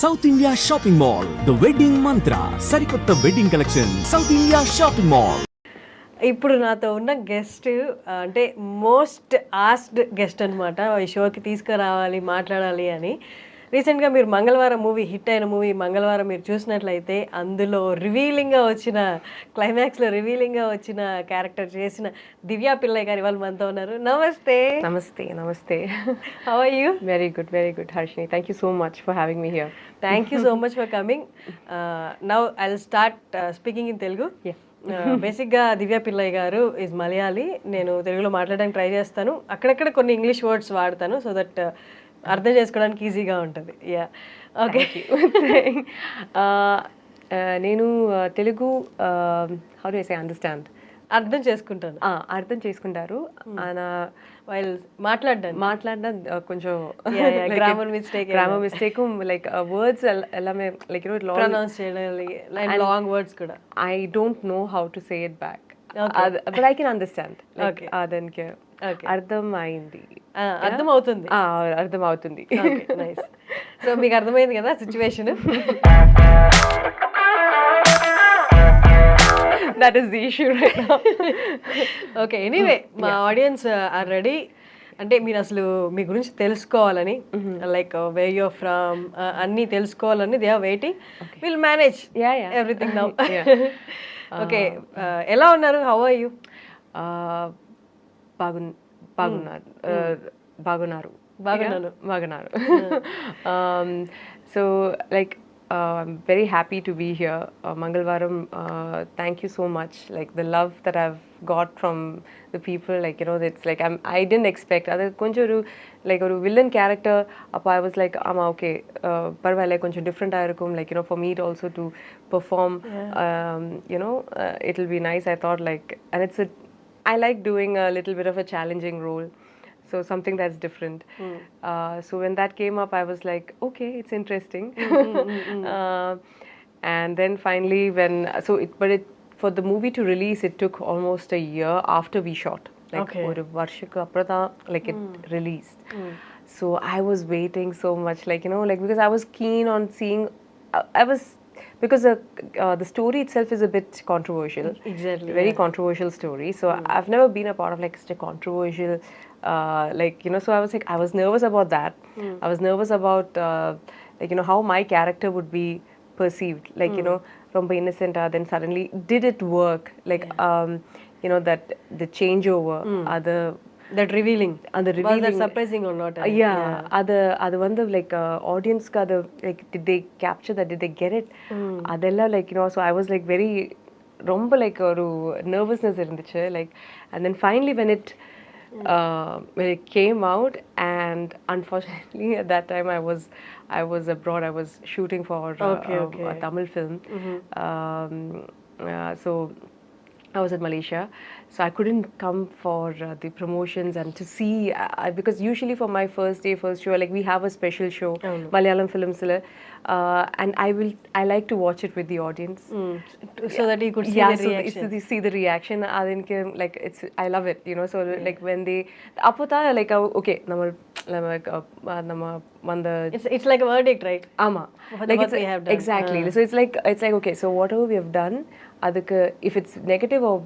South India Shopping Mall, The Wedding Mantra, Sarikotta Wedding Collection, South India Shopping Mall. ఇప్పుడు నాతో ఉన్న guest అంటే most asked guest అనమాట. ఈ షోకి తీసుకురావాలి మాట్లాడాలి అని. రీసెంట్గా మీరు మంగళవారం మూవీ హిట్ అయిన మూవీ మంగళవారం మీరు చూసినట్లయితే అందులో రివీలింగ్గా వచ్చిన క్లైమాక్స్లో రివీలింగ్గా వచ్చిన క్యారెక్టర్ చేసిన దివ్యా పిల్లయ్ గారు ఇవాళ మనతో ఉన్నారు. నమస్తే. Namaste, namaste. How are you? Very good, Harshini. Thank you so much for having me here. Thank you so much for coming. Now I will start speaking in Telugu. బేసిక్గా దివ్యా పిల్లయ్ గారు ఈజ్ మలయాళీ. నేను తెలుగులో మాట్లాడడానికి ట్రై చేస్తాను. అక్కడక్కడ కొన్ని ఇంగ్లీష్ వర్డ్స్ వాడతాను so that అర్థం చేసుకోవడానికి ఈజీగా ఉంటుంది. Yeah, okay. నేను Telugu how do I say understand, అర్థం చేసుకుంటాను. అర్థం చేసుకుంటారు. వైల్ మాట్లాడడం కొంచెం గ్రామర్ మిస్టేక్ లైక్ వర్డ్స్ ఎలామే లైక్ ప్రొనౌన్స్ చేయడం లాంగ్ వర్డ్స్ కూడా I don't know how to say it back, but I can understand. దానికి అర్థం అయింది, అర్థం అవుతుంది. అర్థం అవుతుంది. నైస్. సో మీకు అర్థమైంది కదా situation. That is the issue right now. Okay, anyway మా ఆడియన్స్ ఆర్ రెడీ. అంటే మీరు అసలు మీ గురించి తెలుసుకోవాలని, లైక్ వేర్ యూర్ ఫ్రమ్ అన్నీ తెలుసుకోవాలని they are waiting. Will manage everything now. Okay, ఎలా ఉన్నారు? How are you? బాగున్నారు. So like I'm very happy to be here. Mangalavaram, thank you so much. Like the love that I've got from the people, like you know, it's like I didn't expect. Adu konchu like a villain character. Appa I was like, okay, parvale konchu different ayirukum. Like you know, for me to also to perform, you know, it'll be nice. I thought like, and I like doing a little bit of a challenging role. So something that's different. So when that came up, I was like, okay, it's interesting. And then finally, for the movie to release, it took almost a year after we shot. Like oru varshika aprada, like it released. So I was waiting so much, like you know, like because I was keen on seeing. Because the story itself is a bit controversial. Exactly. Very controversial story. So I've never been a part of like such a controversial, like you know. So I was like, I was nervous about that. I was nervous about like you know how my character would be perceived. Like you know, from innocent, then suddenly did it work? Like you know that the changeover, that revealing, was that surprising or not? அது வந்து like audience க்கு அது like did they capture that, did they get it? அதெல்லாம் like you know, so I was like very ரொம்ப like ஒரு nervousness இருந்துச்சு like. And then finally when it came out, and unfortunately at that time I was abroad. I was shooting for a Tamil film. So I was in Malaysia, so I couldn't come for the promotions and to see because usually for my first show, like we have a special show, Malayalam films, and I like to watch it with the audience, so that you could see the reaction. So see the reaction. Like I love it, you know. So like when they apota like okay, it's like a verdict, right? Like what we have done. Exactly. So it's like okay, so whatever we have done, if it's negative or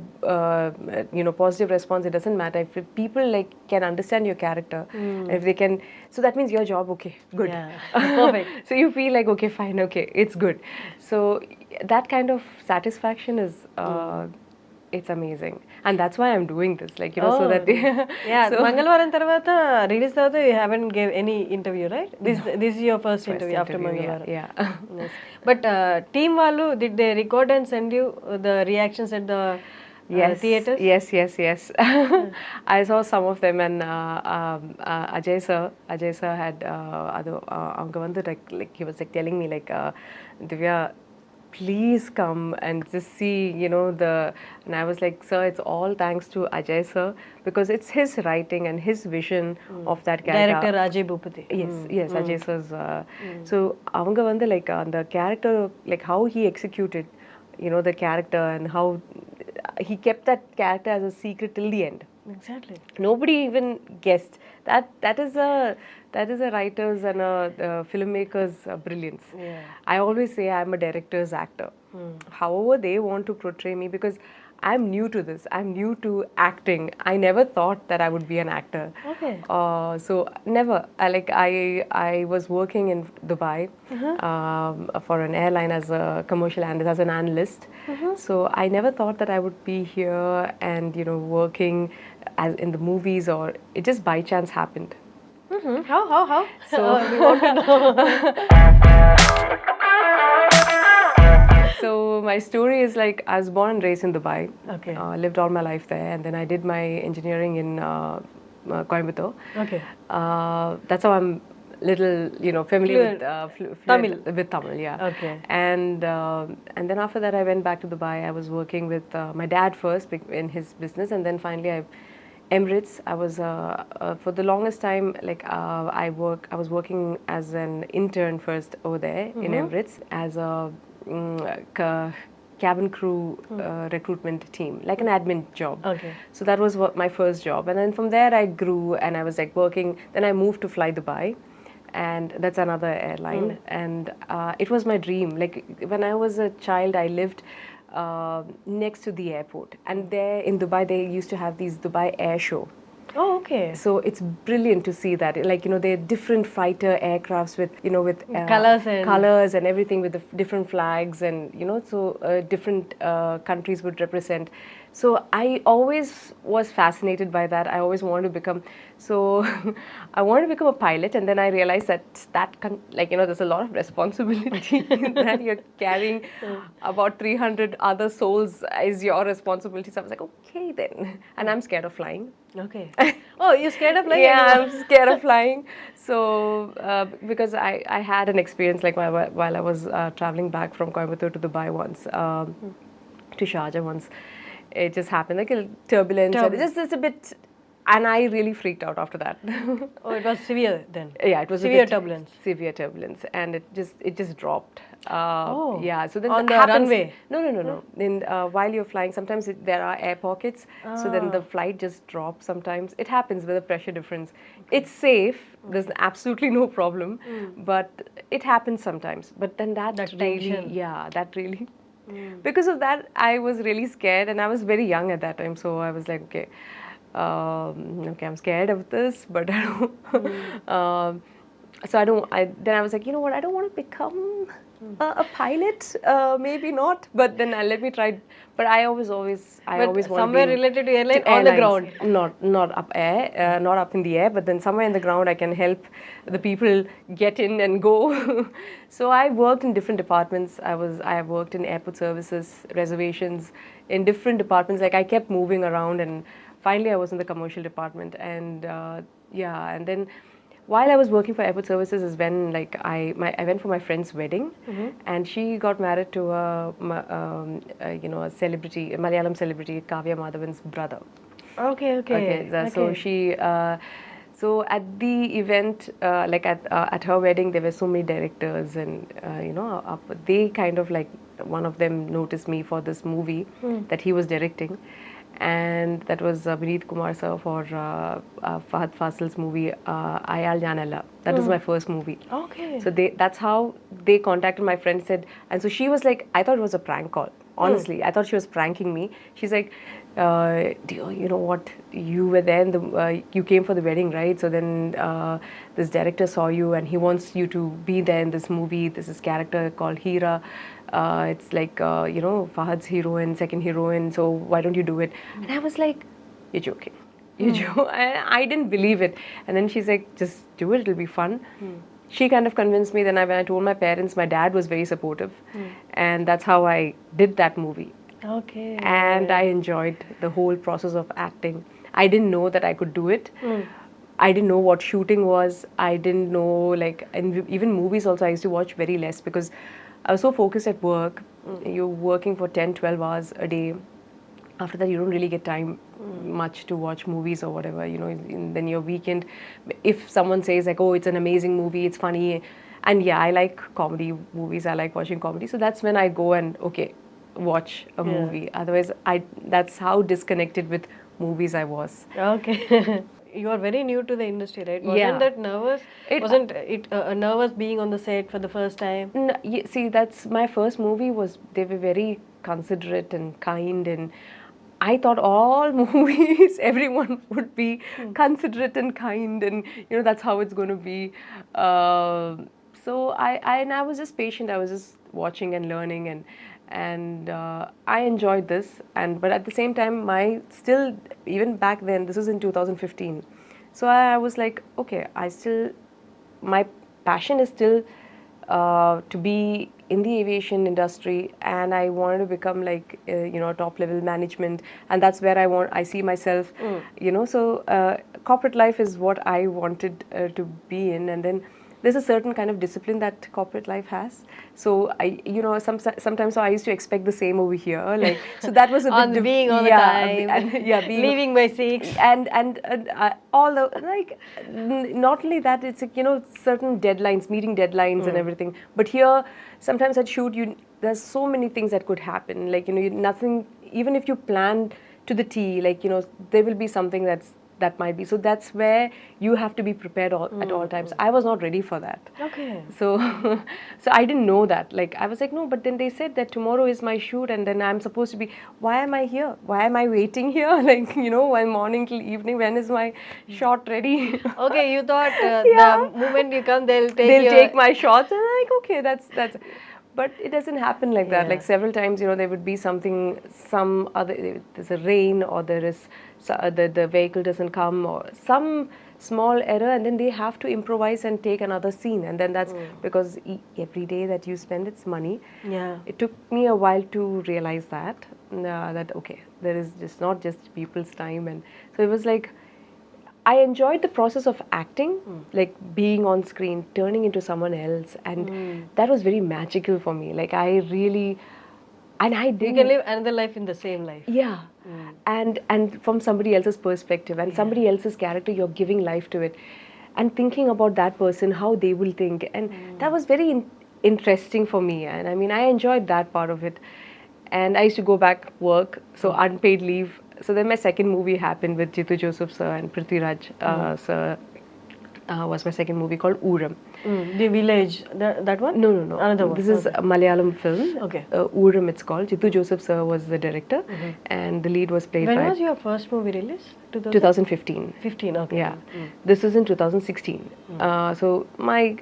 you know positive response, it doesn't matter. If people like can understand your character, if they can, so that means your job okay, good. Perfect. So you feel like okay, fine, okay, it's good. So that kind of satisfaction is it's amazing, and that's why I'm doing this, like you know, so that so Mangalavaram tarvata release tarvata you haven't gave any interview, right? This is your first interview after Mangalavaram. Yeah. Nice. But team vallu, did they record and send you the reactions at the theaters? Yes. I saw some of them, and Ajay sir had avanga vandu like he was like telling me like Divya, please come and just see, you know, and I was like, sir, it's all thanks to Ajay sir, because it's his writing and his vision of that character. Director Ajay Bhupati. Yes, Ajay sir's so avanga vandu like the character, like how he executed, you know, the character, and how he kept that character as a secret till the end. Exactly. Nobody even guessed that is a writer's and a filmmaker's brilliance. Yeah. I always say I'm a director's actor. However they want to portray me, because I'm new to this. I'm new to acting. I never thought that I would be an actor. Okay. So never. I was working in Dubai for an airline as a commercial analyst, as an analyst. So I never thought that I would be here and working as in the movies, or it just by chance happened. How? So We want to know. So my story is like I was born and raised in Dubai. Okay. Lived all my life there, and then I did my engineering in Coimbatore. Okay. That's how I'm little, familiar with Tamil. with Tamil, yeah. Okay. And then after that, I went back to Dubai. I was working with my dad first in his business, and then finally Emirates. I was for the longest time, like I was working as an intern first over there in Emirates as a cabin crew recruitment team, like an admin job. Okay. So that was my first job, and then from there I grew and I was like working. Then I moved to Fly Dubai, and that's another airline. And it was my dream. Like when I was a child, I lived next to the airport, and there in Dubai they used to have these Dubai Air Show. Oh, okay. So it's brilliant to see that, like there are different fighter aircrafts with colors and everything, with the different flags, and so different countries would represent. So I always was fascinated by that. I always wanted to become, so I wanted to become a pilot, and then I realized that there's a lot of responsibility that you're carrying. About 300 other souls is your responsibility. So I was like, okay then, and I'm scared of flying. Okay. Oh, you're scared of flying? Yeah, I'm scared of flying. So because I had an experience like while I was traveling back from Coimbatore to Dubai once, to Sharjah once. It just happened like a turbulence. And just a bit, and I really freaked out after that. Oh, it was severe then. Yeah, it was severe turbulence. Severe turbulence, and it just dropped. Oh. Yeah. So then on the happens, runway. No. Then while you're flying, sometimes there are air pockets. So then the flight just drops. Sometimes it happens with a pressure difference. It's safe. There's absolutely no problem, but it happens sometimes. But then that really, tension. that really. Because of that, I was really scared, and I was very young at that time. So I was like, okay, I'm scared of this, but I don't. So I don't. Then I was like, you know what? I don't want to become a pilot. Maybe not. But then let me try. But I always wanted somewhere to be related to airline on the ground. Not up air, not up in the air, but then somewhere in the ground I can help the people get in and go. So I worked in different departments. I have worked in airport services, reservations, in different departments. Like I kept moving around, and finally I was in the commercial department. And and then while I was working for airport services is when like I went for my friend's wedding, and she got married to a celebrity, a Malayalam celebrity, Kavya Madhavan's brother. Okay. So she so at the event, like at her wedding, there were so many directors, and they kind of like, one of them noticed me for this movie that he was directing. And that was Vineet Kumar sir for Fahad Fasil's movie Ayal Janella. That was my first movie. Okay. So that's how they contacted my friend, said, and so she was like, I thought it was a prank call. Honestly, I thought she was pranking me. She's like, you know what? You were there, you came for the wedding, right? So then this director saw you, and he wants you to be there in this movie. This is character called Hira. It's like, Fahad's heroine, second heroine. So why don't you do it? And I was like, you're joking. I didn't believe it. And then she's like, just do it. It'll be fun. She kind of convinced me. Then when I told my parents, my dad was very supportive. And that's how I did that movie. Okay. And I enjoyed the whole process of acting. I didn't know that I could do it. I didn't know what shooting was. I didn't know, and even movies also, I used to watch very less because I was so focused at work. You're working for 10, 12 hours a day. After that, you don't really get time much to watch movies or whatever, then your weekend, if someone says like, oh, it's an amazing movie, it's funny. And yeah, I like comedy movies. I like watching comedy. So that's when I go and, watch a movie. Otherwise, that's how disconnected with movies I was. Okay. you are very new to the industry, right? Yeah. Wasn't that nervous? Wasn't it nervous being on the set for the first time? See, that's my first movie. Was they were very considerate and kind, and I thought all movies, everyone would be considerate and kind, and that's how it's going to be. So I was just patient. I was just watching and learning, and I enjoyed this. But at the same time, still even back then, this was in 2015. So I was like, okay, my passion is still to be in the aviation industry, and I wanted to become like top level management, and that's where I see myself. So corporate life is what I wanted to be in, and then there's a certain kind of discipline that corporate life has. So sometimes I used to expect the same over here, like, so that was a bit On being all the time, and leaving by 6, and all the like, not only that, it's like, certain deadlines, meeting deadlines and everything. But here, sometimes at shoot, there's so many things that could happen. Like, nothing, even if you plan to the T, like, there will be something that might be. So that's where you have to be prepared at all times. I was not ready for that. Okay. So so I didn't know that. Like, I was like, no, but then they said that tomorrow is my shoot, and then I'm supposed to be, why am I here? Why am I waiting here? Like, one morning till evening, when is my shot ready? Okay, you thought the moment you come, they'll take my shots, and I'm like, okay, that's but it doesn't happen like that. Like, several times, there would be some other, there's a rain, or there is the vehicle doesn't come, or some small error, and then they have to improvise and take another scene, and then that's because every day that you spend, it's money. Yeah. It took me a while to realize that okay, there is just not just people's time. And so it was like, I enjoyed the process of acting, like being on screen, turning into someone else, and that was very magical for me. Like, I really, and I did. You can live another life in the same life. Yeah, and from somebody else's perspective and somebody else's character, you're giving life to it, and thinking about that person, how they will think, and that was very interesting for me. And I mean, I enjoyed that part of it, and I used to go back work, so unpaid leave. So then my second movie happened with Jitu Joseph sir and Prithviraj sir. Was my second movie called Ooram. The village, that one? No. Another one. This is a Malayalam film. Okay. Ooram, it's called. Jitu Joseph sir was the director, and the lead was played by. When was your first movie released? 2015. 15. Okay. Yeah. This was in 2016. So my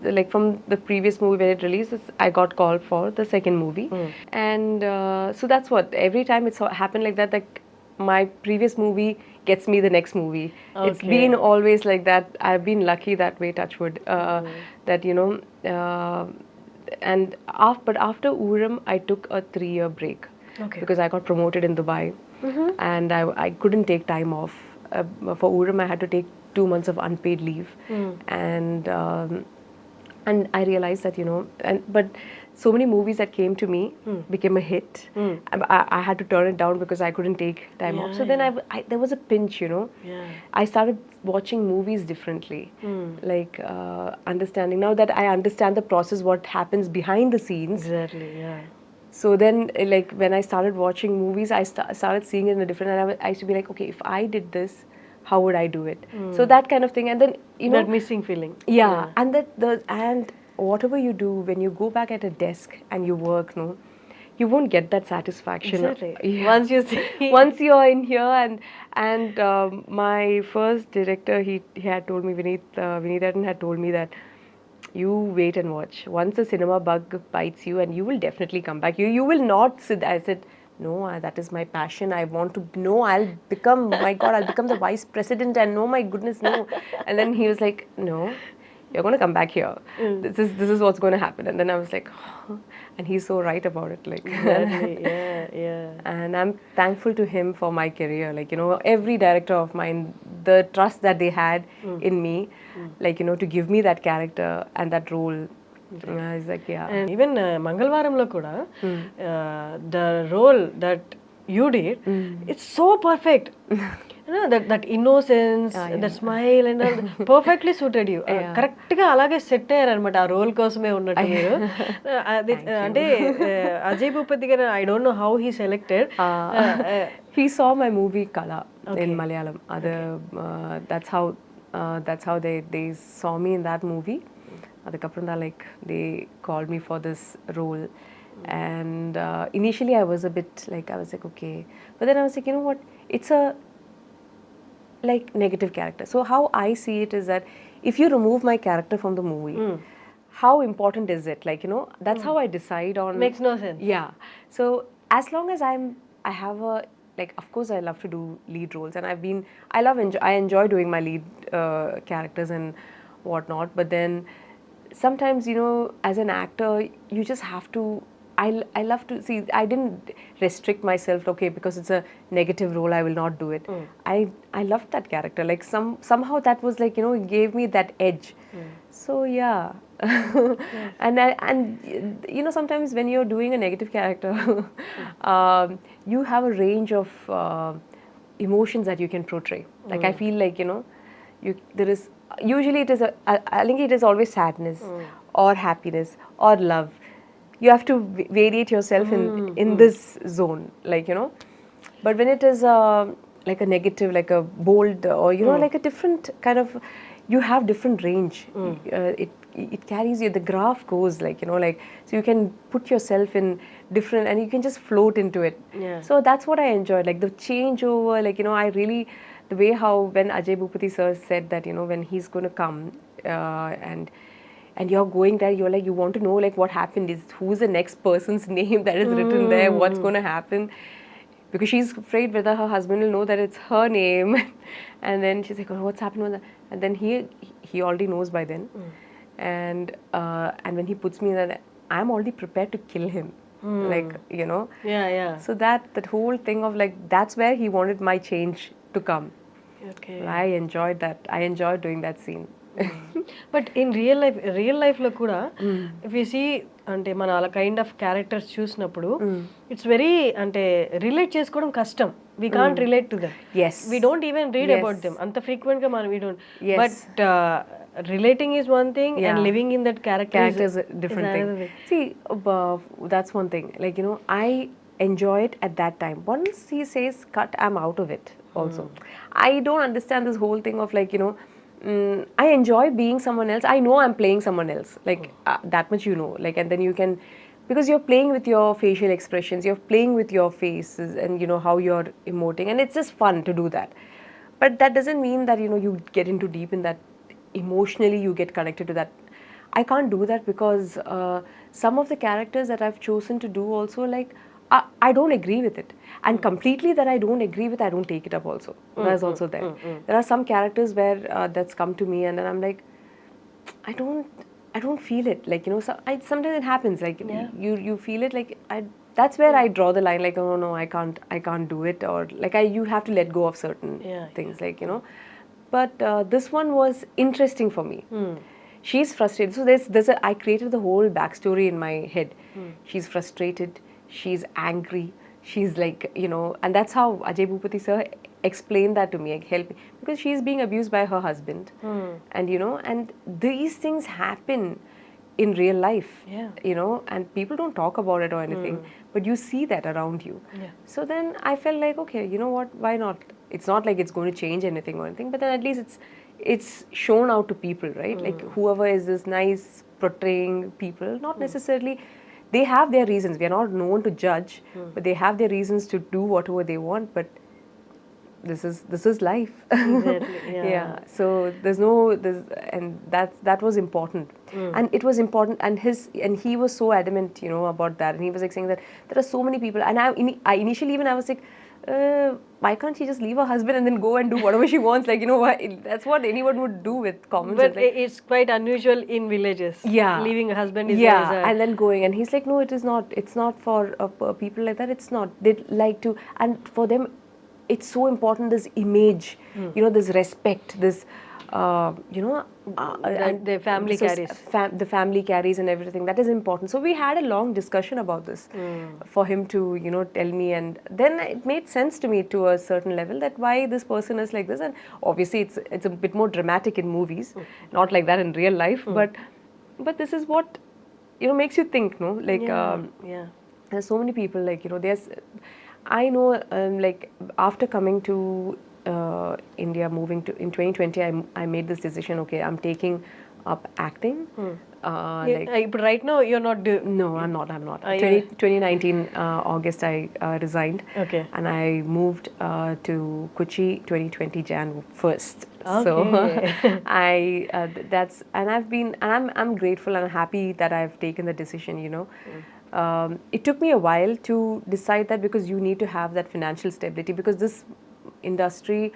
like, from the previous movie when it released, I got called for the second movie, and so that's what, every time it's happened like that. Like, my previous movie gets me the next movie. Okay. It's been always like that. I've been lucky that way, touch wood, that and but after Ooram, I took a 3-year break. Okay. Because I got promoted in Dubai, and I couldn't take time off. For Ooram, I had to take 2 months of unpaid leave, and I realized that but so many movies that came to me became a hit. I had to turn it down because I couldn't take time off. So then there was a pinch, Yeah. I started watching movies differently, like understanding, now that I understand the process, what happens behind the scenes. Exactly. Yeah. So then, like, when I started watching movies, I started seeing it in a different, and I used to be like, okay, if I did this, how would I do it? So that kind of thing. And then, that missing feeling. Yeah, and and whatever you do, when you go back at a desk and you work, you won't get that satisfaction. Exactly. Once you see, once you're in here, and my first director, he had told me, Vinitharan had told me that, you wait and watch. Once the cinema bug bites you, and you will definitely come back. You will not sit. I said, no, that is my passion. I want to know. I'll become, my God, I'll become the vice president, and no, my goodness, no. And then he was like, no, you're going to come back here. This is what's going to happen. And then I was like, oh. And he's so right about it. Like, exactly. Yeah. And I'm thankful to him for my career. Like, every director of mine, the trust that they had in me, like, to give me that character and that role. It's like, yeah. And even Mangalavaramlo kuda, the role that you did, it's so perfect. that innocence, that smile and all perfectly suited you. Correct గా అలాగే set అయ్యారనమాట ఆ role కోసమే ఉన్నట్టు మీరు. అది అంటే అజయ్ భూపతి గారు I don't know how he selected. He saw my movie Kala in Malayalam. That's how they saw me in that movie. Adukapram like they called me for this role. And initially I was a bit like, I was like, okay. But then I was like, you know what? It's a like negative character. So how I see it is that if you remove my character from the movie, how important is it? Like, that's how I decide on. Makes no sense. Yeah. So as long as I have a, like, of course I love to do lead roles, and I enjoy doing my lead characters and whatnot. But then sometimes, as an actor, you just have to. I love to see. I didn't restrict myself. Okay, because it's a negative role, I will not do it. I loved that character. Like somehow that was like, it gave me that edge. So yeah. And sometimes when you're doing a negative character, you have a range of emotions that you can portray. Like I feel like there is usually it is I think it is always sadness or happiness or love. You have to variate yourself in this zone, like but when it is like a negative, like a bold, or like a different kind of, you have different range. It carries you, the graph goes like like, so you can put yourself in different, and you can just float into it. So that's what I enjoyed, like the changeover, like I really, the way how when Ajay Bhupati sir said that when he's going to come and you're going there, you're like, you want to know like what happened, is who's the next person's name that is written there, what's going to happen, because she's afraid whether her husband will know that it's her name. And then she's like, oh, what's happened with that? And then he already knows by then. And when he puts me in that, I'm already prepared to kill him. Like so that whole thing of like, that's where he wanted my change to come. Okay. I enjoyed that. I enjoyed doing that scene. But in real లైఫ్లో కూడా if you see అంటే మన అలా kind of characters చూసినప్పుడు it's very అంటే relate చేసుకోవడం కష్టం. We can't relate to them. We don't even read about them అంత ఫ్రీక్వెంట్ గా మనం we don't. But relating is one thing, and living in that character is a different thing. See, that's one thing. Like I enjoy it at that time. Once he says cut, I'm out of it also. I don't understand this whole thing of like I enjoy being someone else. I know I'm playing someone else, like that much like, and then you can, because you're playing with your facial expressions, you're playing with your faces, and how you're emoting, and it's just fun to do that. But that doesn't mean that you get into deep in that, emotionally you get connected to that. I can't do that because some of the characters that I've chosen to do also, like I don't agree with it, and completely that I don't agree with, I don't take it up also. That's also there. There are some characters where that's come to me, and then I'm like, I don't feel it, like so sometimes it happens, like you feel it, like that's where I draw the line, like oh no, I can't do it, or like you have to let go of certain things, like but this one was interesting for me. She's frustrated, so I created the whole backstory in my head. She's frustrated, she's angry, she's like and that's how Ajay Bhupati sir explained that to me, like help me, because she's being abused by her husband. And and these things happen in real life. And people don't talk about it or anything, but you see that around you. So then I felt like, okay, what, why not? It's not like it's going to change anything or anything, but then at least it's shown out to people, right? Like whoever is this nice portraying people, not necessarily, they have their reasons. We are not known to judge, but they have their reasons to do whatever they want. But this is life. Exactly, yeah. So and that was important. And it was important, and he was so adamant about that, and he was like saying that there are so many people, and I initially even I was like, why can't she just leave her husband and then go and do whatever she wants, like why, that's what anyone would do with common sense. But like, it's quite unusual in villages. Leaving a husband is and then going, and he's like, no, it is not, it's not for people like that, it's not, they like to, and for them it's so important, this image, this respect, this the family carries. The family carries and everything. That is important. So we had a long discussion about this for him to, you know, tell me, and then it made sense to me to a certain level that why this person is like this. And obviously, it's a bit more dramatic in movies, not like that in real life. But this is what, you know, makes you think, no? Like, Yeah. there's so many people, like, you know, I know, like, after coming to India, moving to in 2020, I made this decision. Okay, I'm taking up acting. But right now you're not No, I'm not. 2019 August, I resigned. Okay. And I moved to Kochi 2020 Jan 1st. Okay. So that's, and I'm grateful and happy that I've taken the decision, you know. It took me a while to decide that, because you need to have that financial stability, because this industry,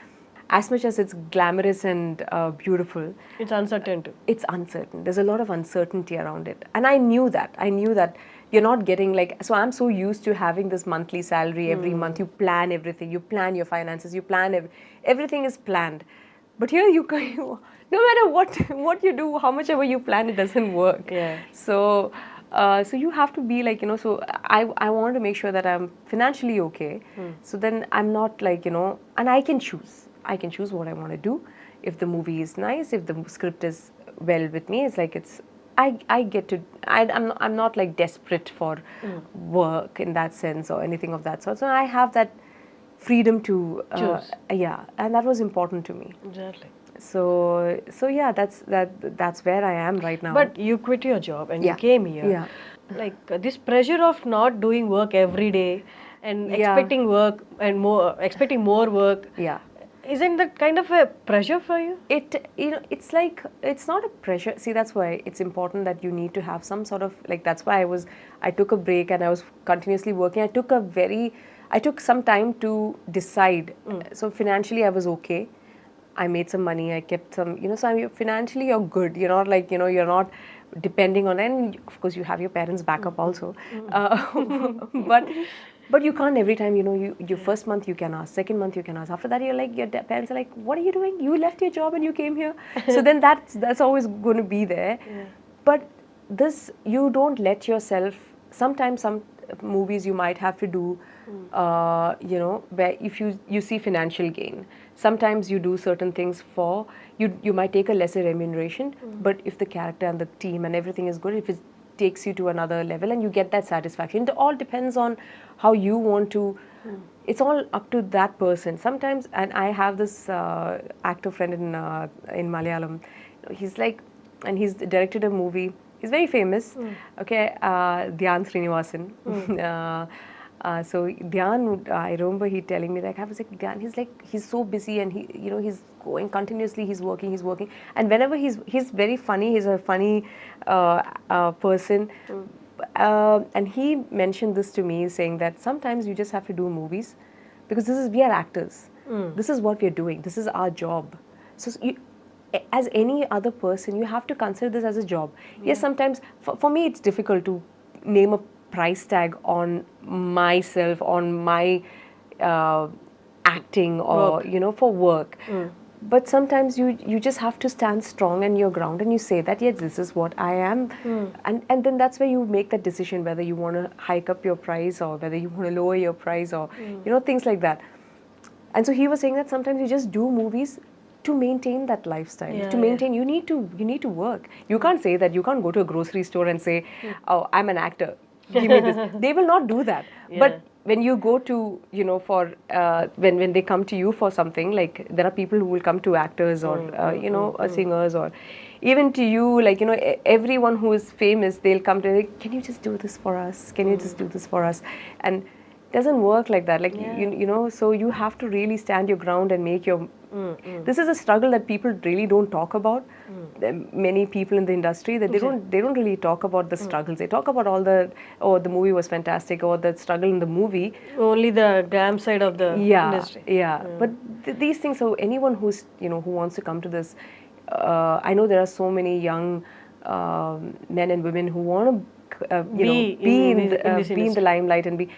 as much as it's glamorous and beautiful, it's uncertain too. it's uncertain. There's a lot of uncertainty around it. And I knew that you're not getting, like, so I'm so used to having this monthly salary every month. You plan everything, you plan your finances, you plan everything is planned. But here no matter what you do, how much ever you plan, it doesn't work. Yeah. So you have to be like, you know, so I want to make sure that I'm financially okay. So then I'm not like, you know, and I can choose what I want to do. If the movie is nice, if the script is well with me, it's like I get to, I'm not like desperate for work in that sense or anything of that sort. So I have that freedom to choose. Yeah, and that was important to me. Exactly. So yeah, that's where I am right now. But you quit your job and you Yeah. came here. Yeah. Like this pressure of not doing work every day and Yeah. expecting work and expecting more work. Yeah. Isn't that kind of a pressure for you? You know, it's like, it's not a pressure. See, that's why it's important that you need to have some sort of, like, that's why I took a break and I was continuously working. I took some time to decide. So financially I was okay. I made some money, I kept some, you know, so financially you're good. You're not like, you know, you're not depending on, and of course you have your parents' backup also. But you can't every time, you know, your first month you can ask, second month you can ask. After that, you're like, your parents are like, what are you doing? You left your job and you came here. So then that's always going to be there. Yeah. But this, you don't let yourself, sometimes some movies you might have to do, you know, where if you see financial gain, sometimes you do certain things for, you might take a lesser remuneration, but if the character and the team and everything is good, if it takes you to another level and you get that satisfaction, it all depends on how you want to, it's all up to that person sometimes. And I have this actor friend in Malayalam, he's like, and he's directed a movie. He's very famous. Okay, Dhyan Srinivasan. So Dhyan, I remember he telling me, like, I was like, Dhyan, he's so busy and he, you know, he's going continuously. He's working, and whenever he's very funny. He's a funny person. And he mentioned this to me, saying that sometimes you just have to do movies because we are actors. This is what we're doing. This is our job. So as any other person, you have to consider this as a job. Yes, sometimes for me it's difficult to name a price tag on myself, on my acting or work. You know, for work. But sometimes you just have to stand strong in your ground and you say that, yes, this is what I am. And then that's where you make that decision whether you want to hike up your price or whether you want to lower your price or you know, things like that. And so he was saying that sometimes you just do movies to maintain that lifestyle. To maintain, you need to work. You can't say that, you can't go to a grocery store and say, oh, I'm an actor, give me this. They will not do that. But when you go to, you know, for when they come to you for something, like there are people who will come to actors or you know, singers, or even to you, like, you know, everyone who is famous, they'll come to, like, can you just do this for us? Can you just do this for us? And it doesn't work like that. Like you know, so you have to really stand your ground and make your this is a struggle that people really don't talk about. Many people in the industry, that they don't really talk about the struggles. They talk about all the, oh, the movie was fantastic, or the struggle in the movie. Only the glam side of the industry. But these things. So anyone who's, you know, who wants to come to this, I know there are so many young men and women who want to be in the limelight and be.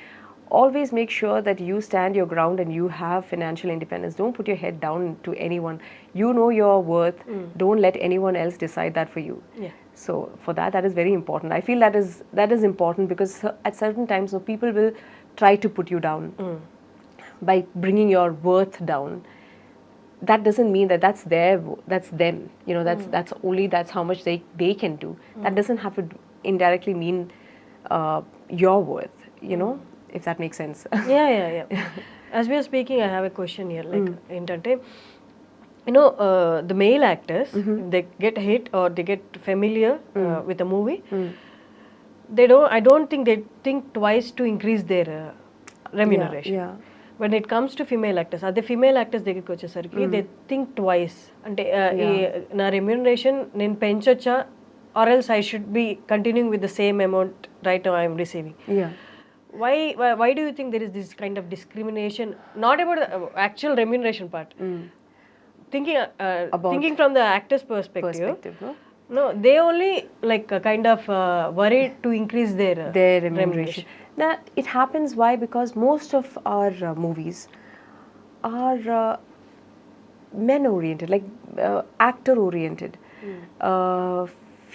always make sure that you stand your ground and you have financial independence. Don't put your head down to anyone. You know your worth. Don't let anyone else decide that for you. Yeah. So for that is very important. I feel that is important, because at certain times, people will try to put you down by bringing your worth down. That doesn't mean that that's them. That's how much they can do. That doesn't have to indirectly mean your worth. If that makes sense. Yeah. As we are speaking, I have a question here. Like, ఏంటంటే, the male actors, if they get hit or they get familiar with a movie, I don't think they think twice to increase their remuneration. Yeah. When it comes to female actors, అదే female actors దగ్గరికి వచ్చేసరికి they think twice. అంటే నా remuneration నేను పెంచొచ్చా, or else I should be continuing with the same amount right now I'm receiving. Why do you think there is this kind of discrimination? Not about the actual remuneration part. Thinking from the actor's perspective, no, they only like kind of worried to increase their remuneration. Now, it happens why? Because most of our movies are men oriented, like actor oriented.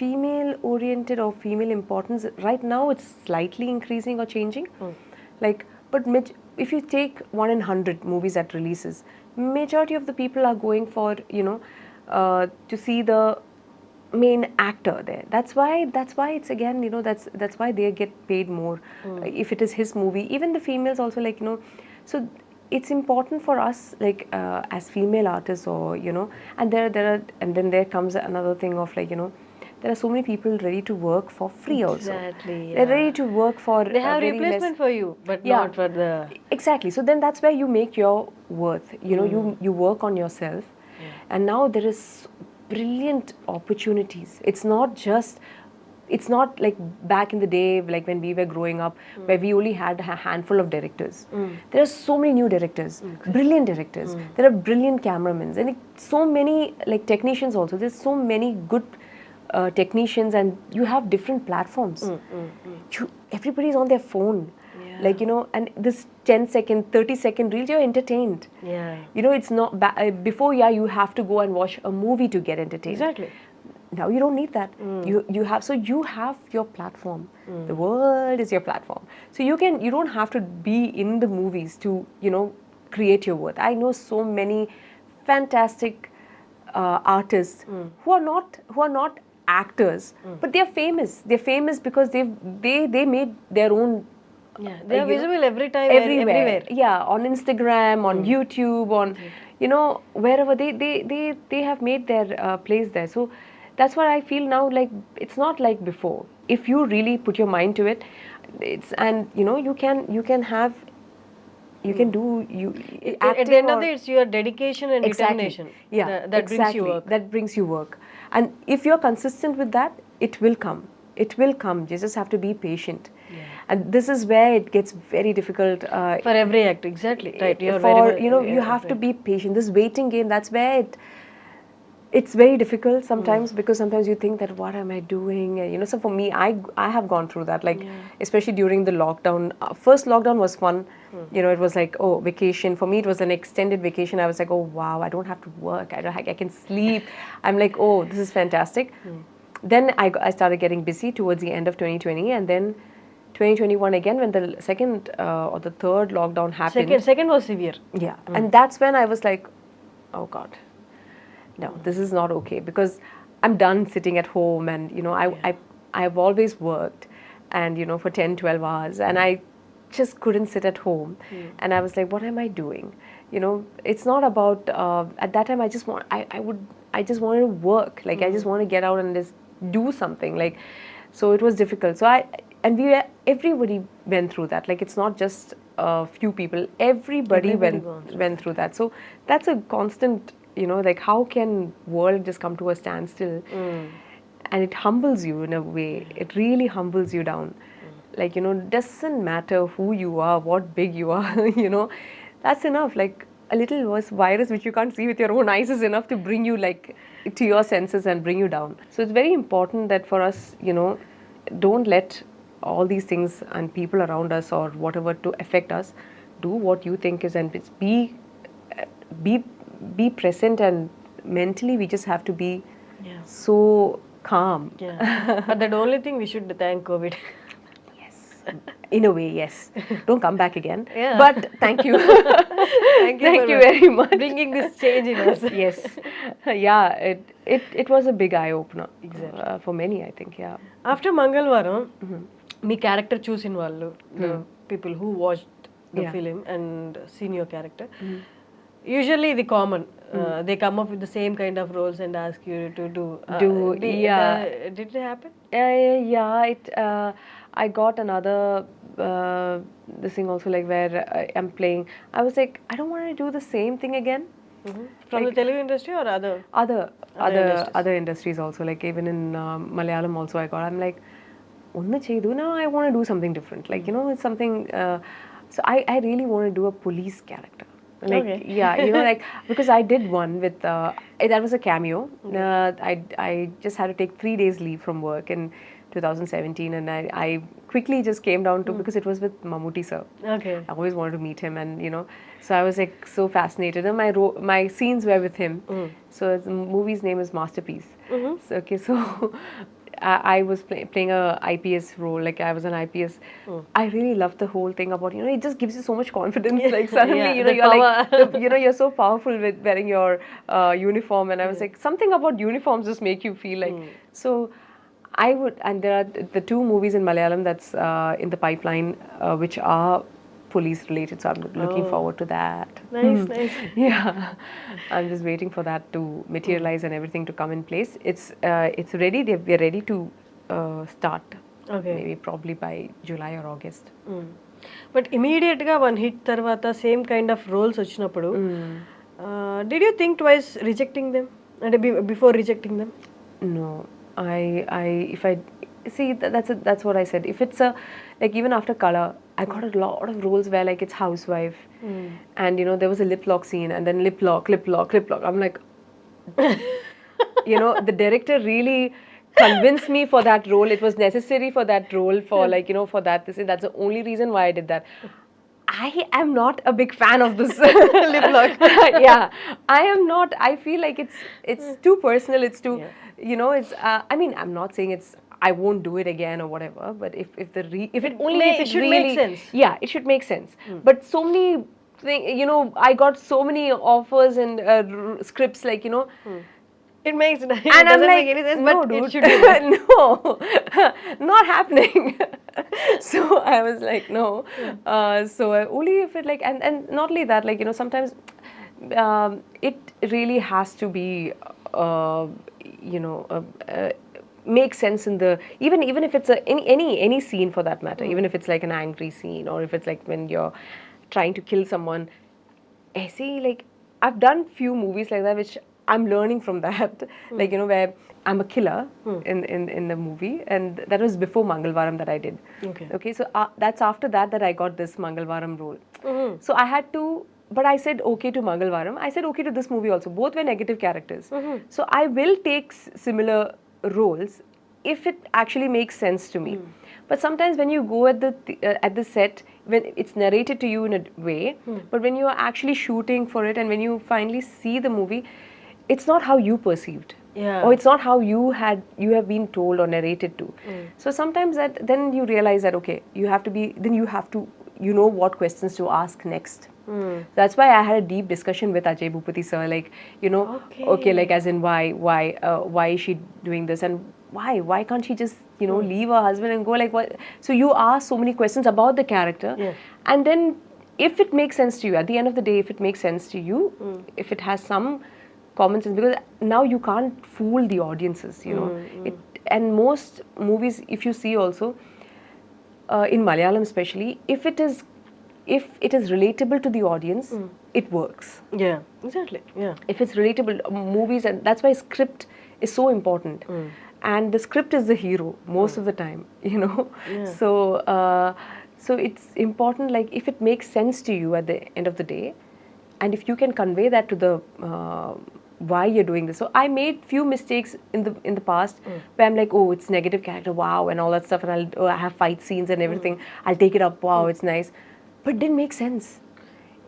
Female oriented or female importance right now, it's slightly increasing or changing. But if you take 1 in 100 movies that releases, majority of the people are going for to see the main actor there. That's why it's again, that's why they get paid more if it is his movie. Even the females also, like, so it's important for us, like as female artists, or and then there comes another thing of, like, there are so many people ready to work for free also. Exactly. Yeah. They're ready to work for they have replacement for you, but not for the... Exactly. So then that's where you make your worth. You work on yourself. And now there is brilliant opportunities. It's not like back in the day, like when we were growing up, where we only had a handful of directors. There are so many new directors, brilliant directors. There are brilliant cameramen, and so many like technicians also. There's so many good technicians, and you have different platforms. Everybody's on their phone. Like, and this 10-second, 30-second reels, you're entertained. It's not before, you have to go and watch a movie to get entertained. Exactly. Now you don't need that. You have your platform. The world is your platform. So you don't have to be in the movies to create your worth. I know so many fantastic artists who are not actors, but they're famous. They're famous because they made their own. They're visible every time, everywhere. Yeah, on Instagram, on YouTube, on wherever they have made their place there. So that's what I feel now. Like, it's not like before. If you really put your mind to it, you can have. You can do at the end of the day, it's your dedication and determination. That brings you work. That brings you work. And if you're consistent with that, it will come. It will come. You just have to be patient. And this is where it gets very difficult. For every actor, exactly. Right. You have to be patient. This waiting game, that's where it's very difficult sometimes, because sometimes you think that, what am I doing? And, so for me, I have gone through that, like, especially during the lockdown. First lockdown was fun. It was like, oh, vacation. For me, it was an extended vacation. I was like, oh, wow, I don't have to work. I can sleep. I'm like, oh, this is fantastic. Then I started getting busy towards the end of 2020, and then 2021 again, when the second or the third lockdown happened. Second was severe. Yeah. And that's when I was like, oh God, no, this is not okay, because I'm done sitting at home, and I've always worked, and for 10-12 hours, and I just couldn't sit at home. And I was like, what am I doing? It's not about at that time I just wanted to work, like I just want to get out and just do something, like, so it was difficult. So everybody went through that. Like, it's not just a few people, everybody went through that. So that's a constant, like, how can world just come to a standstill? And it humbles you in a way. It really humbles you down. Like, doesn't matter who you are, what big you are, that's enough. Like, a little virus which you can't see with your own eyes is enough to bring you, like, to your senses and bring you down. So it's very important that for us, don't let all these things and people around us or whatever to affect us, do what you think is, and it's be be present, and mentally we just have to be Yeah. so calm. Yeah. But the only thing we should thank COVID. Yes, in a way, yes. Don't come back again. Yeah. But thank you. Thank you Thank for you very much. bringing this change in us. Yes. Yeah, it was a big eye opener. Exactly. For many, I think. Yeah. After Mangalvaram, me character చూసిన వాళ్ళు, the people who watched the Yeah. film and seen your character, usually the common, they come up with the same kind of roles and ask you to do. Yeah. Did it happen? Yeah, I got another this thing also, like where I'm playing. I was like, I don't want to do the same thing again. From the Telugu industry or other? Other industries also, like even in Malayalam also I got. I'm like, onnu chedu, now I want to do something different, like you know, it's something so I really want to do a police character, like Okay. yeah, you know, like because I did one with that was a cameo. I just had to take 3 days leave from work in 2017, and I quickly just came down to, because it was with Mammootty sir. Okay. I always wanted to meet him, and you know, so I was like so fascinated, and my scenes were with him. So the movie's name is Masterpiece. So, okay, so I was playing a IPS role, like I was an IPS. I really loved the whole thing about, you know, it just gives you so much confidence. Like suddenly, Yeah, you know, the you're power. like, you know, you're so powerful with wearing your uniform, and I was like, something about uniforms just make you feel like so. I would, and there are the 2 movies in Malayalam that's in the pipeline, which are police related, so I'm looking forward to that. Nice, nice. Yeah, I'm just waiting for that to materialize and everything to come in place. It's ready. We're ready to start. Okay. Maybe probably by July or August. But ఇమీడియట్గా one hit తర్వాత same kind of roles వచ్చినప్పుడు did you think twice rejecting them, అంటే before rejecting them? No, if I see that's what I said. If it's a, like even after Color, I got a lot of roles where like it's housewife, and you know there was a lip lock scene, and then lip lock. I'm like, you know, the director really convinced me for that role. It was necessary for that role, for like, you know, for that. That's the only reason why I did that. I am not a big fan of this lip lock. Yeah, I am not. I feel like it's too personal. It's too, you know, it's. I mean, I'm not saying it's. I won't do it again or whatever. But if it should really, make sense. Yeah, it should make sense. But so many you know, I got so many offers and scripts, like, you know. It makes it And I'm doesn't like, make any sense, no, but dude, it should be there. no, not happening. So I was like, no. So only if it like, and not only that, like, you know, sometimes it really has to be, you know, make sense in the, even if it's any scene for that matter, even if it's like an angry scene, or if it's like when you're trying to kill someone. I see, like, I've done few movies like that, which I'm learning from that. Like, you know, where I'm a killer in the movie, and that was before Mangalavaram that I did. Okay, so that's after that I got this Mangalavaram role. So I had to, but I said okay to Mangalavaram. I said okay to this movie also. Both were negative characters. So I will take similar roles if it actually makes sense to me. But sometimes when you go at the set, when it's narrated to you in a way, but when you are actually shooting for it, and when you finally see the movie, it's not how you perceived. Yeah. Or it's not how you have been told or narrated to. So sometimes then you realize that, okay, you have to, you know, what questions to ask next. That's why I had a deep discussion with Ajay Bhupati sir, like, you know, okay, like as in why is she doing this, and why can't she just, you know, leave her husband and go, like, what? So you ask so many questions about the character, and then if it makes sense to you, at the end of the day, if it makes sense to you, if it has some common sense, because now you can't fool the audiences, you know. And most movies, if you see also, in Malayalam especially, if it is relatable to the audience, it works. Yeah, exactly. Yeah. If it's relatable, movies, and that's why script is so important. And the script is the hero most of the time, you know. So it's important, like, if it makes sense to you at the end of the day, and if you can convey that to the why you're doing this. So I made few mistakes in the past where I'm like, oh, it's negative character, wow, and all that stuff, and I have fight scenes and everything. I'll take it up, wow, it's nice, but it didn't make sense.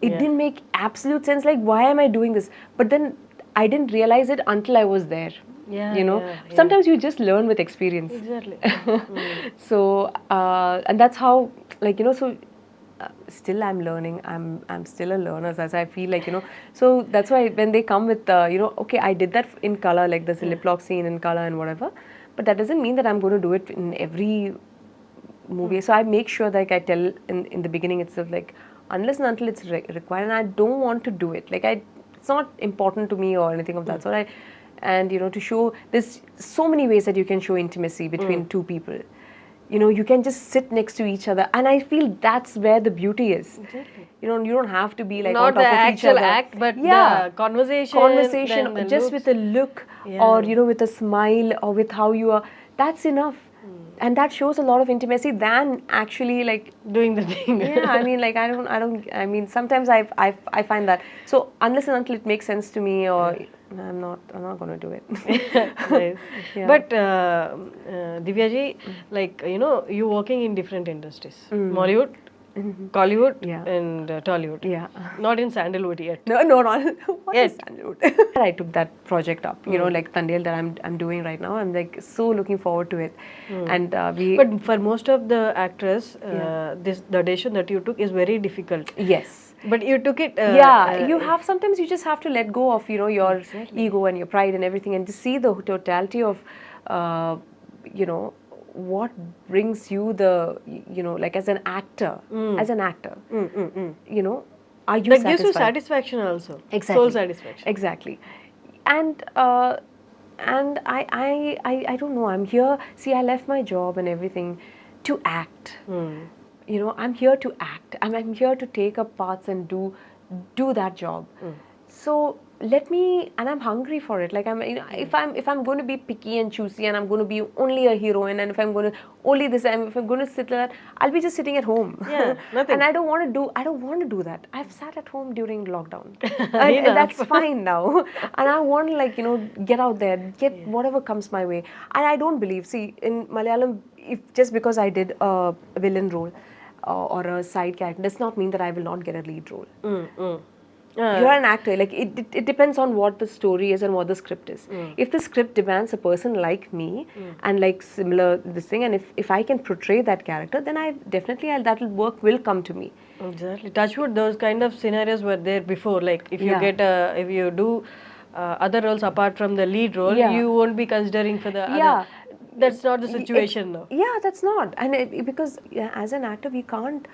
It didn't make absolute sense. Like, why am I doing this? But then I didn't realize it until I was there. Yeah, You know, yeah. sometimes you just learn with experience. Exactly. So and that's how, like, you know, so still I'm learning. I'm still a learner, as I feel like, you know. So that's why when they come with you know, okay, I did that in color, like there's a lip lock scene in color and whatever, but that doesn't mean that I'm going to do it in every movie. So I make sure, like I tell in the beginning itself, like, unless and until it's required, and I don't want to do it. Like, it's not important to me or anything of that sort. And you know, to show, there's so many ways that you can show intimacy between two people. You know, you can just sit next to each other, and I feel that's where the beauty is. Exactly. You know, you don't have to be like Not on top the of each actual other. act, but the conversation, then the just looks. with a look, or you know, with a smile, or with how you are. That's enough. And that shows a lot of intimacy than actually like doing the thing. yeah, I mean, like I mean, sometimes I find that. So unless and until it makes sense to me, or I'm not going to do it. Nice. Yeah. But Divya ji, like, you know, you working in different industries, Mollywood, Collywood, and Tollywood. Yeah. Not in Sandalwood yet. No. What is Sandalwood? I took that project up, you know, like Tandel that I'm doing right now. I'm like so looking forward to it. And we. But for most of the actors, the audition that you took is very difficult. Yes. But you took it. You have, sometimes you just have to let go of, you know, your ego and your pride and everything, and just see the totality of, you know, what brings you the, you know, like as an actor, you know, are you that satisfied? gives you satisfaction also. Exactly. Soul satisfaction. Exactly. And I don't know, I'm here, see, I left my job and everything to act. You know, I'm here to act. I'm here to take up parts and do that job. So let me, and I'm hungry for it. Like, I'm, you know, if I'm going to be picky and choosy, and I'm going to be only a heroine, and if I'm going to only this, and if I'm going to sit there, I'll be just sitting at home. Yeah, nothing. And I don't want to do that. I've sat at home during lockdown, and that's fine now. And I want to, like, you know, get out there, get whatever comes my way. And I don't believe, see, in Malayalam, if just because I did a villain role or a side character does not mean that I will not get a lead role. You're an actor. Like, it depends on what the story is and what the script is. If the script demands a person like me and like similar this thing, and if I can portray that character, then that will come to me. Exactly. Touchwood, those kind of scenarios were there before. Like, if you if you do other roles apart from the lead role, you won't be considering for the other. That's not the situation now. Yeah, that's not. And because as an actor, we can't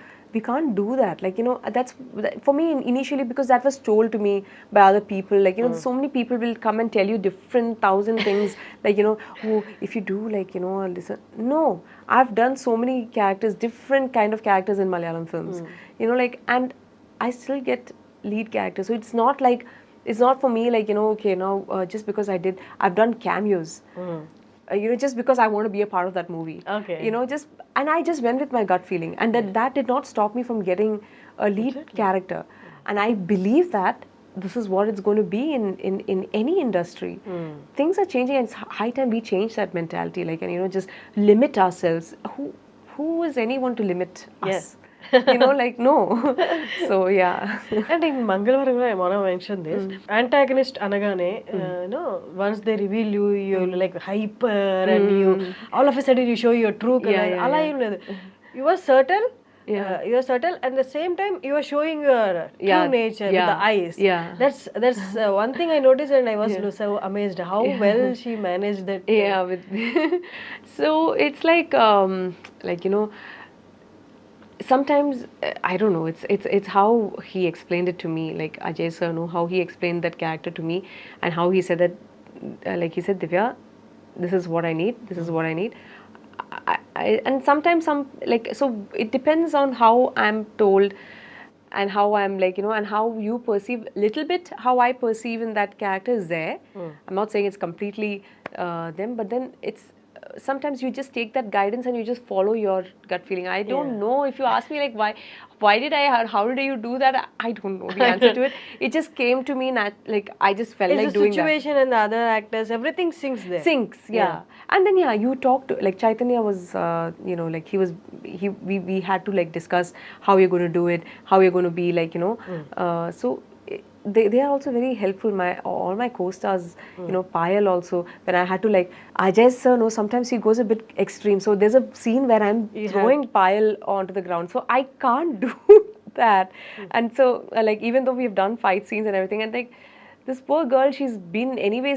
do that. Like, you know, that's for me initially, because that was told to me by other people. Like, you know, so many people will come and tell you different thousand things. Like, you know, oh, if you do, like, you know, listen. No, I've done so many characters, different kind of characters in Malayalam films. You know, like, and I still get lead characters. So it's not like, it's not for me like, you know, okay, now just because I've done cameos. You know, just because I want to be a part of that movie. Okay. You know, and I just went with my gut feeling, and that did not stop me from getting a lead character. And I believe that this is what it's going to be in any industry. Things are changing, and it's high time we change that mentality. Like, and you know, just limit ourselves. Who is anyone to limit us? You know, like, no. So yeah. And in Mangalavaram, I want to mention this. Antagonist anagane, you know, once they reveal you, you're like hyper, and you all of a sudden you show your true color. You are subtle. You are subtle, and at the same time you are showing your true nature with the eyes. Yeah. That's one thing I noticed, and I was so amazed how well she managed that. Yeah. So it's like you know, sometimes I don't know, it's how he explained it to me, like Ajay sir, how he explained that character to me, and how he said that, like he said, Divya, this is what I need, and sometimes so it depends on how I'm told and how I'm like, you know, and how you perceive, little bit how I perceive in that character is there. I'm not saying it's completely them, but then it's sometimes you just take that guidance and you just follow your gut feeling. I don't know, if you ask me like why did I, how did you do that? I don't know the answer to it. It just came to me, like I just felt It's like the doing that. situation and the other actors, everything sinks there. Sinks, yeah. And then you talked to, like Chaitanya was like we had to like discuss how you're going to do it, how you're going to be like so they are also very helpful. All my co-stars, Payal also, when I had to like Ajay sir, no, sometimes he goes a bit extreme, so there's a scene where I'm throwing Payal onto the ground, so I can't do that. And so like even though we've done fight scenes and everything, and like this poor girl, she's been anyways